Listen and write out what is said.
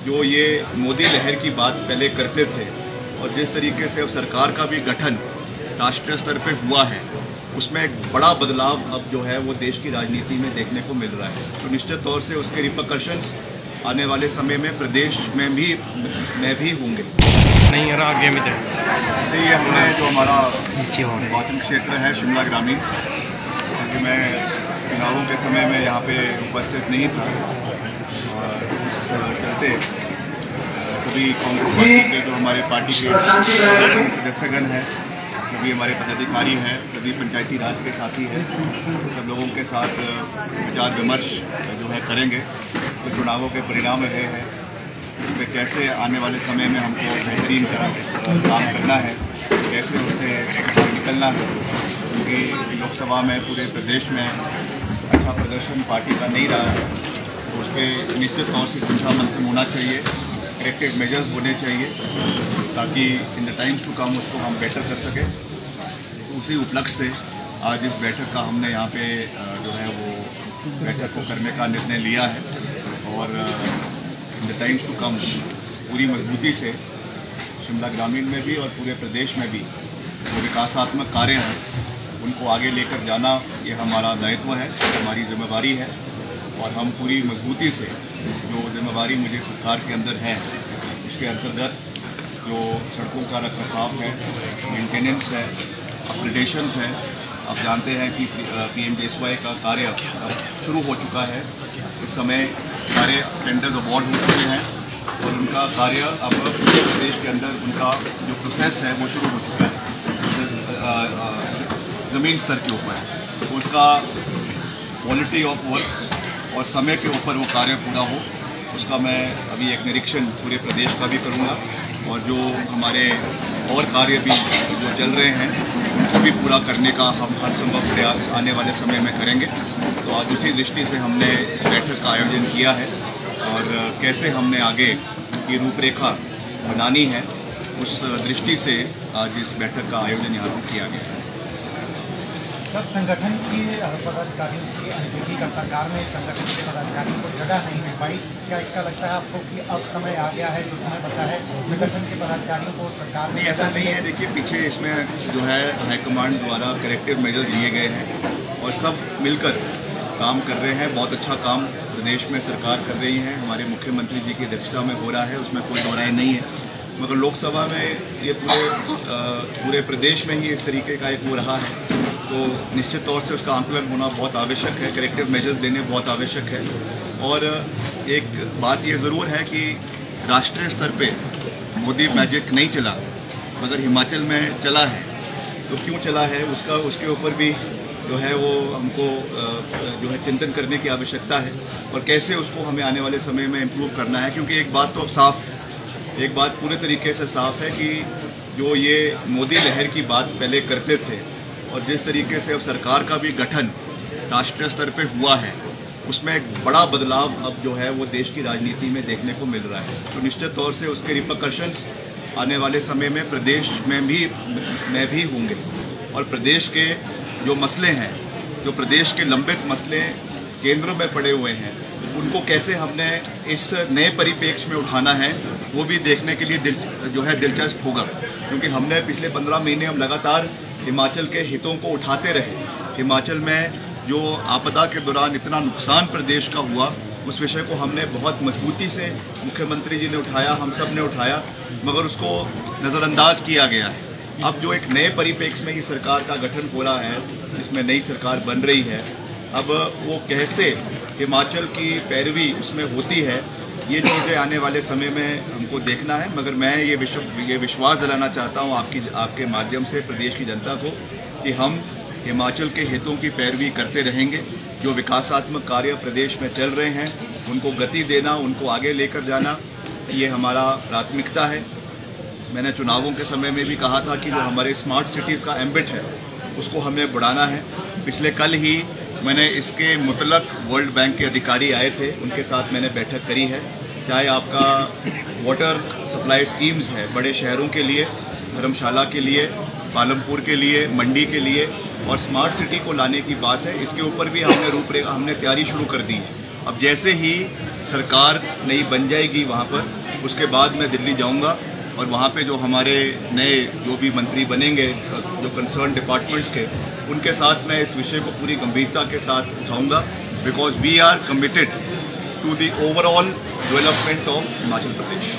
जो ये मोदी लहर की बात पहले करते थे और जिस तरीके से अब सरकार का भी गठन राष्ट्रीय स्तर पे हुआ है, उसमें एक बड़ा बदलाव अब जो है वो देश की राजनीति में देखने को मिल रहा है। तो निश्चित तौर से उसके रिपरकशंस आने वाले समय में प्रदेश में भी होंगे। नहीं यार आगे में ये हमने जो हमारा निर्वाचन क्षेत्र है शिमला ग्रामीण, क्योंकि मैं चुनावों के समय में यहाँ पे उपस्थित नहीं था और उस चलते सभी कांग्रेस पार्टी के जो हमारे पार्टी के सदस्यगण हैं, सभी हमारे पदाधिकारी हैं, सभी पंचायती राज के साथी हैं, सब लोगों के साथ विचार विमर्श जो है करेंगे। तो चुनावों के परिणाम रहे हैं, उसमें कैसे आने वाले समय में हमको बेहतरीन काम करना है, कैसे उससे निकलना है, क्योंकि लोकसभा में पूरे प्रदेश में अच्छा प्रदर्शन पार्टी का नहीं रहा है। तो उस पर निश्चित तौर से चिंता मंथन होना चाहिए, करेक्टिव मेजर्स होने चाहिए, ताकि in the times to come उसको हम बेटर कर सकें। तो उसी उपलक्ष्य से आज इस बैठक का हमने यहाँ पे जो है वो बैठक को करने का निर्णय लिया है और in the times to come पूरी मजबूती से शिमला ग्रामीण में भी और पूरे प्रदेश में भी जो विकासात्मक कार्य हैं उनको आगे लेकर जाना ये हमारा दायित्व है, हमारी जिम्मेवारी है और हम पूरी मजबूती से जो जिम्मेवारी मुझे सरकार के अंदर है उसके अंतर्गत जो सड़कों का रखरखाव है, मेंटेनेंस है, अपग्रेडेशंस है। आप जानते हैं कि PMJSY का कार्य अब शुरू हो चुका है। इस समय सारे टेंडर्स अवार्ड हो चुके हैं और उनका कार्य अब प्रदेश के अंदर उनका जो प्रोसेस है वो शुरू हो चुका है ज़मीन स्तर के ऊपर। तो उसका क्वालिटी ऑफ वर्क और समय के ऊपर वो कार्य पूरा हो, उसका मैं अभी एक निरीक्षण पूरे प्रदेश का भी करूँगा और जो हमारे और कार्य भी जो चल रहे हैं उनको भी पूरा करने का हम हर संभव प्रयास आने वाले समय में करेंगे। तो आज उसी दृष्टि से हमने इस बैठक का आयोजन किया है और कैसे हमने आगे की रूपरेखा बनानी है उस दृष्टि से आज इस बैठक का आयोजन यहाँ पर किया गया है। जब संगठन की पदाधिकारियों की अनदेखी का सरकार में संगठन के पदाधिकारियों को जगह नहीं मिल पाई, क्या इसका लगता है आपको कि अब समय आ गया है, जो समय बचा है संगठन के पदाधिकारियों को सरकार नहीं, ऐसा नहीं है। देखिए, पीछे इसमें जो है हाईकमांड द्वारा करेक्टिव मेजर लिए गए हैं और सब मिलकर काम कर रहे हैं। बहुत अच्छा काम प्रदेश में सरकार कर रही है, हमारे मुख्यमंत्री जी की अध्यक्षता में हो रहा है, उसमें कोई दो राय नहीं है। मगर लोकसभा में ये पूरे प्रदेश में ही इस तरीके का एक हो रहा है, तो निश्चित तौर से उसका आंकलन होना बहुत आवश्यक है, करेक्टिव मेजर्स लेने बहुत आवश्यक है। और एक बात ये ज़रूर है कि राष्ट्रीय स्तर पे मोदी मैजिक नहीं चला, मगर हिमाचल में चला है। तो क्यों चला है उसके ऊपर भी जो है वो हमको जो है चिंतन करने की आवश्यकता है और कैसे उसको हमें आने वाले समय में इम्प्रूव करना है। क्योंकि एक बात तो अब साफ, एक बात पूरे तरीके से साफ है कि जो ये मोदी लहर की बात पहले करते थे और जिस तरीके से अब सरकार का भी गठन राष्ट्रीय स्तर पे हुआ है, उसमें एक बड़ा बदलाव अब जो है वो देश की राजनीति में देखने को मिल रहा है। तो निश्चित तौर से उसके रिपरकशंस आने वाले समय में प्रदेश में भी होंगे और प्रदेश के जो मसले हैं, जो प्रदेश के लंबित मसले केंद्र में पड़े हुए हैं, उनको कैसे हमने इस नए परिप्रेक्ष्य में उठाना है वो भी देखने के लिए जो है दिलचस्प होगा। क्योंकि हमने पिछले 15 महीने हम लगातार हिमाचल के हितों को उठाते रहे। हिमाचल में जो आपदा के दौरान इतना नुकसान प्रदेश का हुआ, उस विषय को हमने बहुत मजबूती से मुख्यमंत्री जी ने उठाया, हम सब ने उठाया, मगर उसको नज़रअंदाज किया गया है। अब जो एक नए परिप्रेक्ष्य में ही सरकार का गठन हो रहा है, जिसमें नई सरकार बन रही है, अब वो कैसे हिमाचल की पैरवी उसमें होती है, ये चीज़ें आने वाले समय में हमको देखना है। मगर मैं ये विश्वास दिलाना चाहता हूँ आपके माध्यम से प्रदेश की जनता को कि हम हिमाचल के हितों की पैरवी करते रहेंगे। जो विकासात्मक कार्य प्रदेश में चल रहे हैं उनको गति देना, उनको आगे लेकर जाना, ये हमारा प्राथमिकता है। मैंने चुनावों के समय में भी कहा था कि जो हमारे स्मार्ट सिटीज़ का एम्बिट है उसको हमें बढ़ाना है। पिछले कल ही मैंने इसके मुतलक वर्ल्ड बैंक के अधिकारी आए थे, उनके साथ मैंने बैठक करी है। चाहे आपका वाटर सप्लाई स्कीम्स है बड़े शहरों के लिए, धर्मशाला के लिए, पालमपुर के लिए, मंडी के लिए, और स्मार्ट सिटी को लाने की बात है, इसके ऊपर भी हमने तैयारी शुरू कर दी है। अब जैसे ही सरकार नई बन जाएगी वहाँ पर, उसके बाद मैं दिल्ली जाऊँगा और वहाँ पे जो हमारे नए जो भी मंत्री बनेंगे जो कंसर्न डिपार्टमेंट्स के, उनके साथ मैं इस विषय को पूरी गंभीरता के साथ उठाऊंगा, because we are committed to the overall development of Himachal Pradesh.